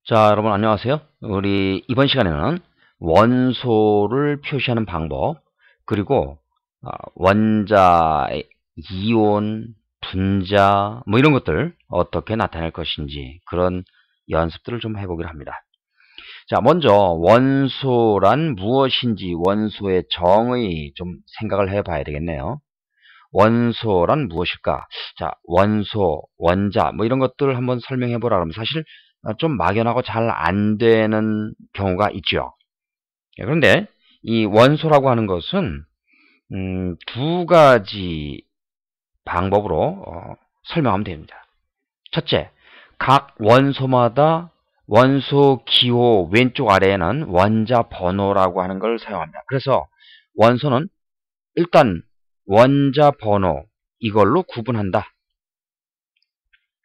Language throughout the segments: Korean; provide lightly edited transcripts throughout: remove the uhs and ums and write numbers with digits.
자, 여러분 안녕하세요. 우리 이번 시간에는 원소를 표시하는 방법, 그리고 원자의 이온, 분자, 뭐 이런 것들 어떻게 나타낼 것인지 그런 연습들을 좀 해보기로 합니다. 자, 먼저 원소란 무엇인지 원소의 정의 좀 생각을 해봐야 되겠네요. 원소란 무엇일까? 자, 원소, 원자 뭐 이런 것들을 한번 설명해 보라 그러면 사실 좀 막연하고 잘 안 되는 경우가 있죠. 그런데 이 원소라고 하는 것은 두 가지 방법으로 설명하면 됩니다. 첫째, 각 원소마다 원소 기호 왼쪽 아래에는 원자 번호라고 하는 걸 사용합니다. 그래서 원소는 일단 원자 번호 이걸로 구분한다.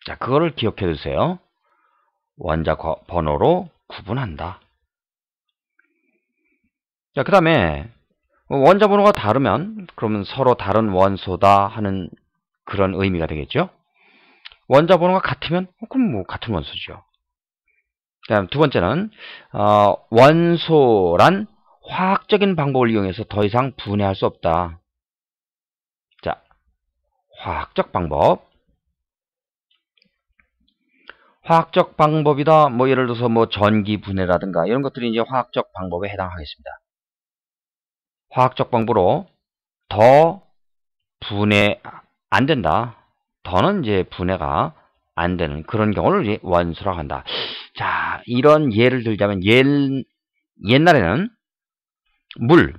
자, 그거를 기억해 두세요. 원자 번호로 구분한다. 자, 그 다음에 원자 번호가 다르면 그러면 서로 다른 원소다 하는 그런 의미가 되겠죠. 원자 번호가 같으면 그럼 뭐 같은 원소죠. 그다음 두 번째는 원소란 화학적인 방법을 이용해서 더 이상 분해할 수 없다. 자, 화학적 방법. 화학적 방법이다. 뭐 예를 들어서 뭐 전기 분해라든가 이런 것들이 이제 화학적 방법에 해당하겠습니다. 화학적 방법으로 더 분해 안 된다. 더는 이제 분해가 안 되는 그런 경우를 이제 원소라고 한다. 자, 이런 예를 들자면 옛날에는 물,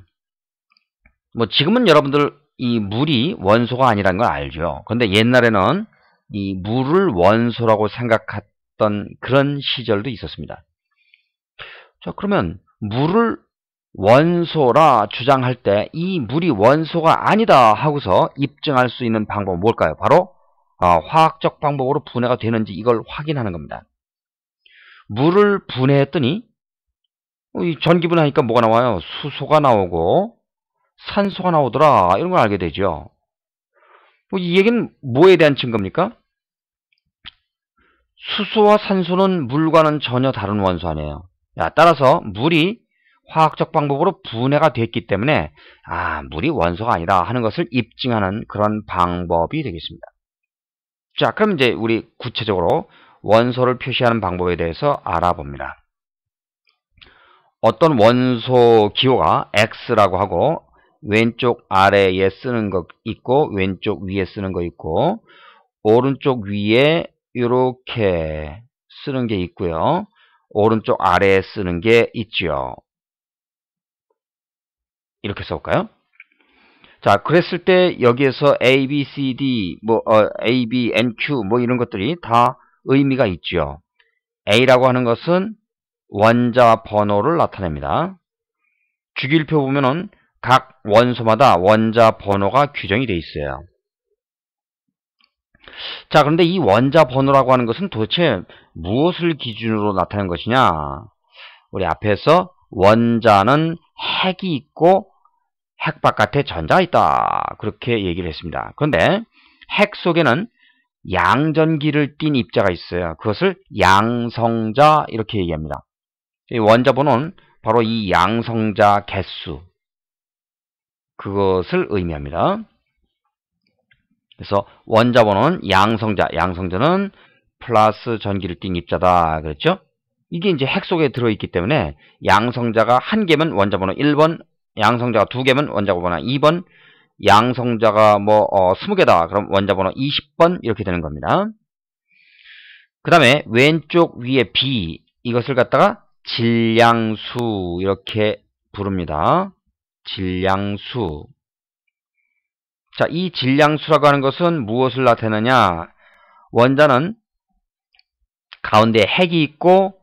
뭐 지금은 여러분들 이 물이 원소가 아니라는 걸 알죠. 그런데 옛날에는 이 물을 원소라고 생각했던 그런 시절도 있었습니다. 자, 그러면 물을 원소라 주장할 때 이 물이 원소가 아니다 하고서 입증할 수 있는 방법은 뭘까요? 바로 화학적 방법으로 분해가 되는지 이걸 확인하는 겁니다. 물을 분해했더니 이 전기분해하니까 뭐가 나와요? 수소가 나오고 산소가 나오더라. 이런 걸 알게 되죠. 이 얘기는 뭐에 대한 증거입니까? 수소와 산소는 물과는 전혀 다른 원소 아니에요. 따라서 물이 화학적 방법으로 분해가 됐기 때문에 물이 원소가 아니다 하는 것을 입증하는 그런 방법이 되겠습니다. 자, 그럼 이제 우리 구체적으로 원소를 표시하는 방법에 대해서 알아봅니다. 어떤 원소 기호가 X라고 하고 왼쪽 아래에 쓰는 거 있고 왼쪽 위에 쓰는 거 있고 오른쪽 위에 이렇게 쓰는 게 있고요. 오른쪽 아래에 쓰는 게 있죠. 이렇게 써볼까요? 자, 그랬을 때 여기에서 A, B, C, D, A, B, N, Q 뭐 이런 것들이 다 의미가 있죠. A라고 하는 것은 원자 번호를 나타냅니다. 주기율표 보면은 각 원소마다 원자 번호가 규정이 되어 있어요. 자, 그런데 이 원자 번호라고 하는 것은 도대체 무엇을 기준으로 나타낸 것이냐? 우리 앞에서 원자는 핵이 있고 핵 바깥에 전자가 있다. 그렇게 얘기를 했습니다. 그런데 핵 속에는 양전기를 띤 입자가 있어요. 그것을 양성자 이렇게 얘기합니다. 이 원자 번호는 바로 이 양성자 개수 그것을 의미합니다. 그래서 원자 번호는 양성자, 양성자는 플러스 전기를 띤 입자다. 그렇죠? 이게 이제 핵 속에 들어있기 때문에 양성자가 한 개면 원자 번호 1번, 양성자가 두 개면 원자 번호 2번, 양성자가 20개다. 그럼 원자 번호 20번 이렇게 되는 겁니다. 그 다음에 왼쪽 위에 B 이것을 갖다가 질량수 이렇게 부릅니다. 질량수. 자, 이 질량수라고 하는 것은 무엇을 나타내느냐? 원자는 가운데 핵이 있고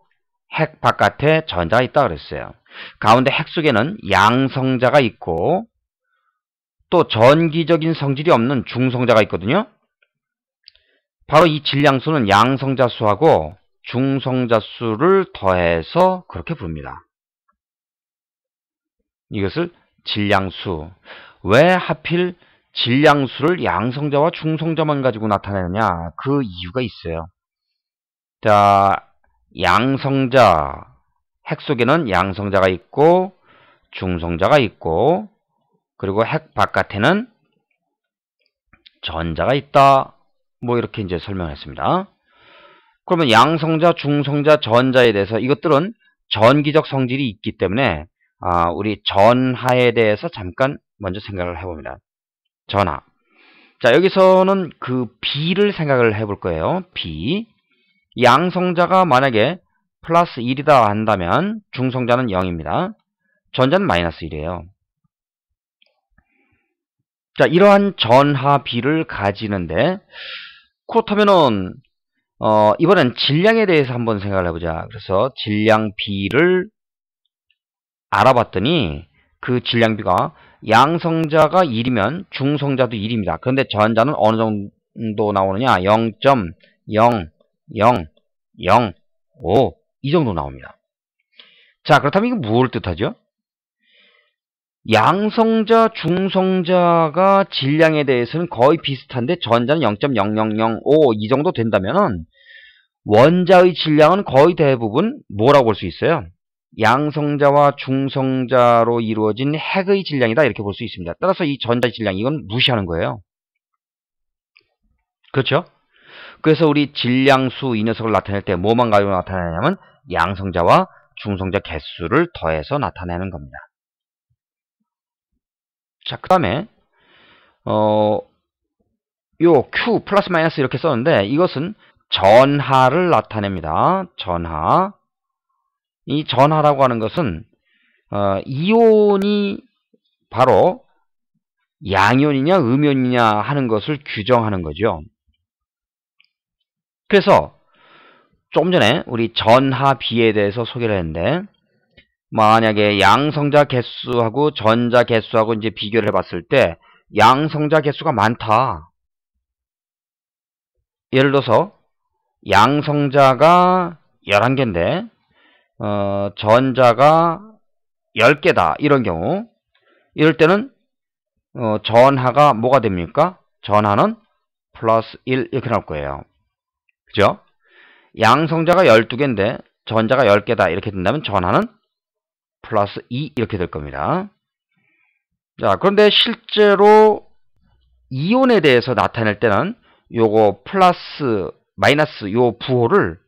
핵 바깥에 전자가 있다 그랬어요. 가운데 핵 속에는 양성자가 있고 또 전기적인 성질이 없는 중성자가 있거든요. 바로 이 질량수는 양성자 수하고 중성자 수를 더해서 그렇게 부릅니다. 이것을 질량수. 왜 하필 질량수를 양성자와 중성자만 가지고 나타내느냐? 그 이유가 있어요. 자, 양성자, 핵 속에는 양성자가 있고 중성자가 있고 그리고 핵 바깥에는 전자가 있다. 뭐 이렇게 이제 설명했습니다. 그러면 양성자, 중성자, 전자에 대해서 이것들은 전기적 성질이 있기 때문에 우리 전하에 대해서 잠깐 먼저 생각을 해봅니다. 전하. 자, 여기서는 그 B를 생각을 해볼 거예요. B. 양성자가 만약에 플러스 1이다 한다면 중성자는 0입니다. 전자는 마이너스 1이에요. 자, 이러한 전하 B를 가지는데 그렇다면은 이번엔 질량에 대해서 한번 생각을 해보자. 그래서 질량 B를 알아봤더니 그 질량 B가 양성자가 1이면 중성자도 1입니다. 그런데 전자는 어느 정도 나오느냐? 0.0005 이 정도 나옵니다. 자, 그렇다면 이거 무엇을 뜻하죠? 양성자, 중성자가 질량에 대해서는 거의 비슷한데 전자는 0.0005 이 정도 된다면 원자의 질량은 거의 대부분 뭐라고 볼 수 있어요? 양성자와 중성자로 이루어진 핵의 질량이다 이렇게 볼 수 있습니다. 따라서 이 전자의 질량 이건 무시하는 거예요. 그렇죠? 그래서 우리 질량수 이 녀석을 나타낼 때 뭐만 가지고 나타내냐면 양성자와 중성자 개수를 더해서 나타내는 겁니다. 자, 그 다음에 요 Q 플러스 마이너스 이렇게 썼는데 이것은 전하를 나타냅니다. 전하. 이 전하라고 하는 것은 이온이 바로 양이온이냐 음이온이냐 하는 것을 규정하는 거죠. 그래서 조금 전에 우리 전하 B에 대해서 소개를 했는데 만약에 양성자 개수하고 전자 개수하고 이제 비교를 해봤을 때 양성자 개수가 많다. 예를 들어서 양성자가 11개인데 전자가 10개다. 이런 경우 이럴 때는 전하가 뭐가 됩니까? 전하는 플러스 1 이렇게 나올 거예요. 그죠? 양성자가 12개인데 전자가 10개다. 이렇게 된다면 전하는 플러스 2 이렇게 될 겁니다. 자, 그런데 실제로 이온에 대해서 나타낼 때는 요거 플러스 마이너스 요 부호를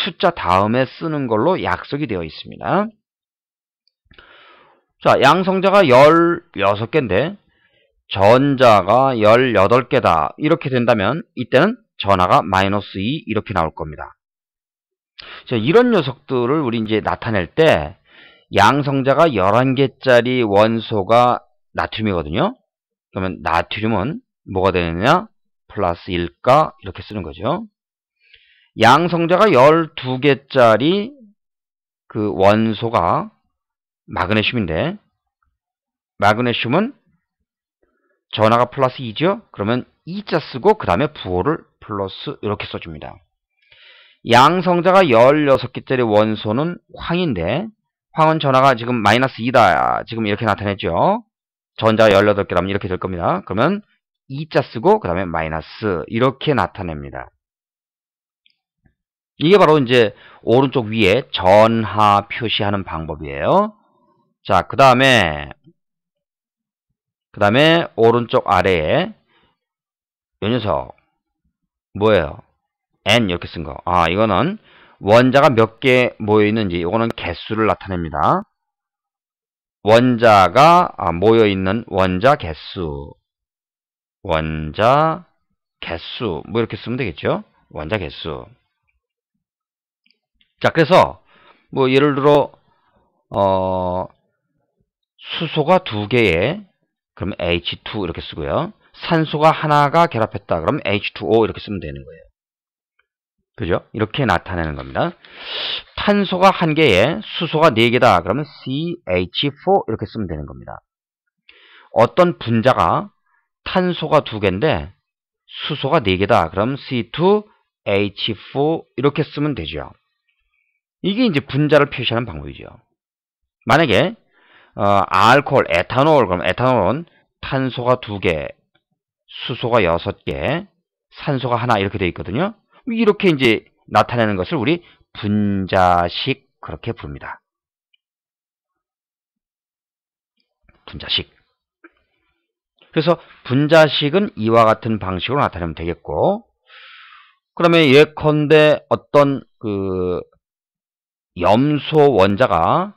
숫자 다음에 쓰는 걸로 약속이 되어 있습니다. 자, 양성자가 16개인데 전자가 18개다. 이렇게 된다면 이때는 전하가 마이너스 2 이렇게 나올 겁니다. 자, 이런 녀석들을 우리 이제 나타낼 때 양성자가 11개짜리 원소가 나트륨이거든요. 그러면 나트륨은 뭐가 되느냐? 플러스 1가 이렇게 쓰는 거죠. 양성자가 12개짜리 그 원소가 마그네슘인데 마그네슘은 전하가 플러스 2죠. 그러면 2자 쓰고 그 다음에 부호를 플러스 이렇게 써줍니다. 양성자가 16개짜리 원소는 황인데 황은 전하가 지금 마이너스 2다. 지금 이렇게 나타냈죠. 전자가 18개라면 이렇게 될 겁니다. 그러면 2자 쓰고 그 다음에 마이너스 이렇게 나타냅니다. 이게 바로 이제 오른쪽 위에 전하 표시하는 방법이에요. 자, 그 다음에 오른쪽 아래에 이 녀석 뭐예요? N 이렇게 쓴 거. 이거는 원자가 몇 개 모여 있는지 이거는 개수를 나타냅니다. 원자가 모여 있는 원자 개수. 원자 개수 뭐 이렇게 쓰면 되겠죠? 원자 개수. 자, 그래서 뭐 예를 들어 수소가 2개에 그럼 H2 이렇게 쓰고요. 산소가 하나가 결합했다. 그럼 H2O 이렇게 쓰면 되는 거예요. 그죠? 이렇게 나타내는 겁니다. 탄소가 1개에 수소가 4개다. 그러면 CH4 이렇게 쓰면 되는 겁니다. 어떤 분자가 탄소가 2개인데 수소가 4개다. 그럼 C2H4 이렇게 쓰면 되죠. 이게 이제 분자를 표시하는 방법이죠. 만약에 알코올, 에탄올, 그럼 에탄올은 탄소가 2개, 수소가 6개, 산소가 하나 이렇게 되어 있거든요. 이렇게 이제 나타내는 것을 우리 분자식 그렇게 부릅니다. 분자식. 그래서 분자식은 이와 같은 방식으로 나타내면 되겠고, 그러면 예컨대 어떤 그 염소 원자가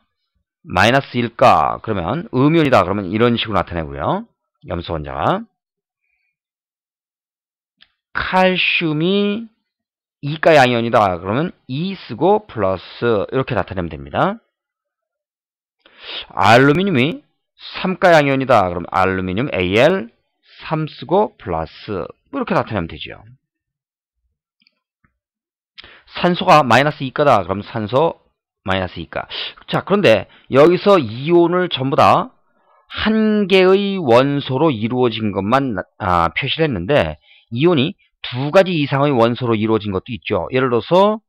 마이너스 1가 그러면 음이온이다 그러면 이런 식으로 나타내고요. 염소 원자가 칼슘이 2가 양이온이다 그러면 2 쓰고 플러스 이렇게 나타내면 됩니다. 알루미늄이 3가 양이온이다 그러면 알루미늄 Al 3 쓰고 플러스 이렇게 나타내면 되죠. 산소가 마이너스 2가다 그럼 산소 마이너스 2가. 자, 그런데 여기서 이온을 전부 다 한 개의 원소로 이루어진 것만 표시를 했는데 이온이 두 가지 이상의 원소로 이루어진 것도 있죠. 예를 들어서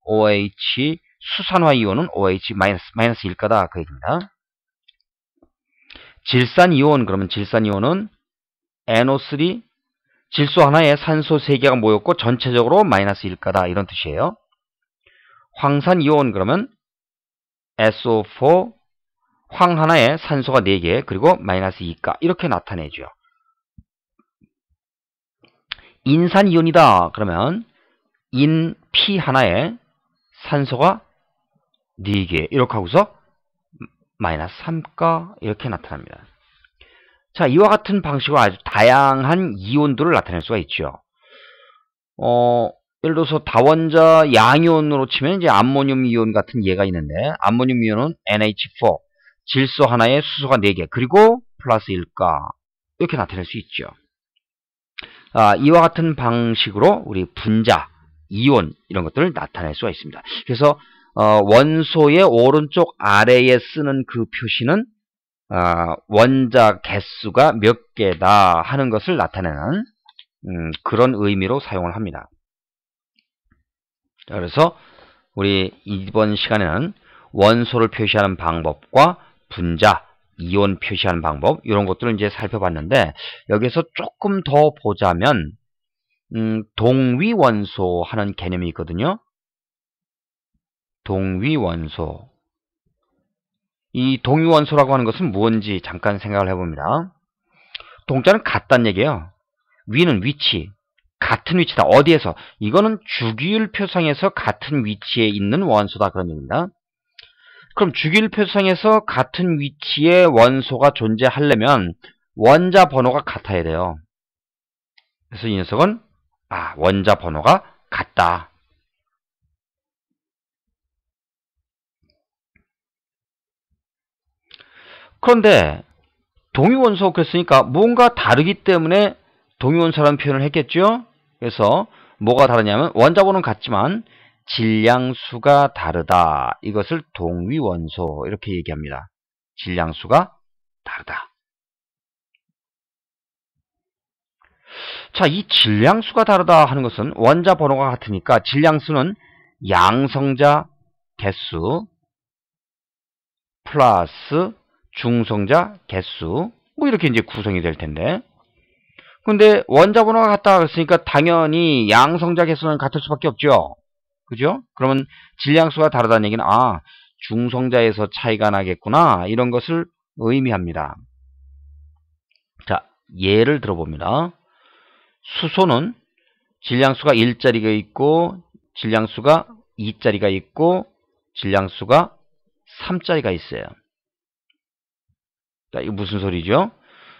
OH 수산화 이온은 OH 마이너스 1가다 그 얘기입니다. 질산 이온 그러면 질산 이온은 NO3 질소 하나에 산소 3개가 모였고 전체적으로 마이너스 1가다 이런 뜻이에요. 황산 이온 그러면 SO4 황 하나에 산소가 4개 그리고 마이너스 2가 이렇게 나타내죠. 인산 이온이다 그러면 인 P 하나에 산소가 4개 이렇게 하고서 마이너스 3가 이렇게 나타납니다. 자, 이와 같은 방식으로 아주 다양한 이온들을 나타낼 수가 있죠. 예를 들어서 다원자 양이온으로 치면 이제 암모늄 이온 같은 예가 있는데 암모늄 이온은 NH4 질소 하나에 수소가 4개 그리고 플러스 1가 이렇게 나타낼 수 있죠. 이와 같은 방식으로 우리 분자, 이온 이런 것들을 나타낼 수가 있습니다. 그래서 원소의 오른쪽 아래에 쓰는 그 표시는 원자 개수가 몇 개다 하는 것을 나타내는 그런 의미로 사용을 합니다. 그래서 우리 이번 시간에는 원소를 표시하는 방법과 분자, 이온 표시하는 방법 이런 것들을 이제 살펴봤는데 여기서 조금 더 보자면 동위원소 하는 개념이 있거든요. 동위원소. 이 동위원소라고 하는 것은 무엇인지 잠깐 생각을 해봅니다. 동자는 같다는 얘기예요. 위는 위치, 같은 위치다. 어디에서? 이거는 주기율표상에서 같은 위치에 있는 원소다 그런 얘기입니다. 그럼 주기율표상에서 같은 위치에 원소가 존재하려면 원자 번호가 같아야 돼요. 그래서 이 녀석은 원자 번호가 같다. 그런데 동위원소 그랬으니까 뭔가 다르기 때문에 동위원소라는 표현을 했겠죠. 그래서 뭐가 다르냐면 원자 번호는 같지만 질량수가 다르다. 이것을 동위원소 이렇게 얘기합니다. 질량수가 다르다. 자, 이 질량수가 다르다 하는 것은 원자 번호가 같으니까 질량수는 양성자 개수 플러스 중성자 개수 뭐 이렇게 이제 구성이 될 텐데 근데 원자 번호가 같다 그랬으니까 당연히 양성자 개수는 같을 수밖에 없죠. 그죠? 그러면 질량수가 다르다는 얘기는 중성자에서 차이가 나겠구나 이런 것을 의미합니다. 자, 예를 들어봅니다. 수소는 질량수가 1짜리가 있고 질량수가 2짜리가 있고 질량수가 3짜리가 있어요. 자, 이거 무슨 소리죠?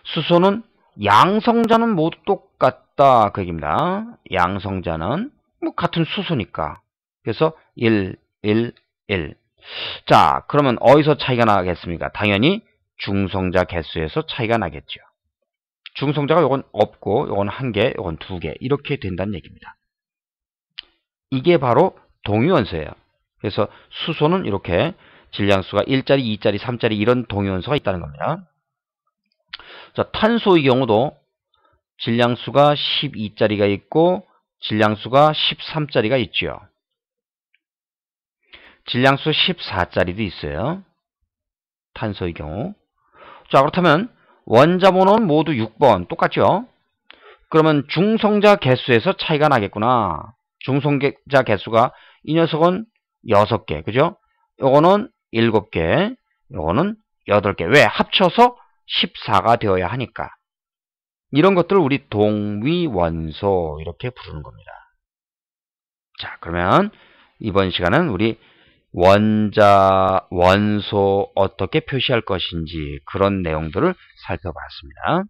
수소는 양성자는 모두 똑같다 그 얘기입니다. 양성자는 뭐 같은 수소니까. 그래서 1, 1, 1. 자, 그러면 어디서 차이가 나겠습니까? 당연히 중성자 개수에서 차이가 나겠죠. 중성자가 요건 없고 요건 1개, 요건 2개 이렇게 된다는 얘기입니다. 이게 바로 동위원소예요. 그래서 수소는 이렇게 질량수가 1짜리, 2짜리, 3짜리 이런 동위원소가 있다는 겁니다. 자, 탄소의 경우도 질량수가 12짜리가 있고 질량수가 13짜리가 있죠. 질량수 14짜리도 있어요. 탄소의 경우. 자, 그렇다면 원자 번호는 모두 6번 똑같죠? 그러면 중성자 개수에서 차이가 나겠구나. 중성자 개수가 이 녀석은 6개, 그죠? 요거는 7개, 요거는 8개. 왜? 합쳐서 14가 되어야 하니까. 이런 것들을 우리 동위원소 이렇게 부르는 겁니다. 자, 그러면 이번 시간은 우리 원소 어떻게 표시할 것인지 그런 내용들을 살펴봤습니다.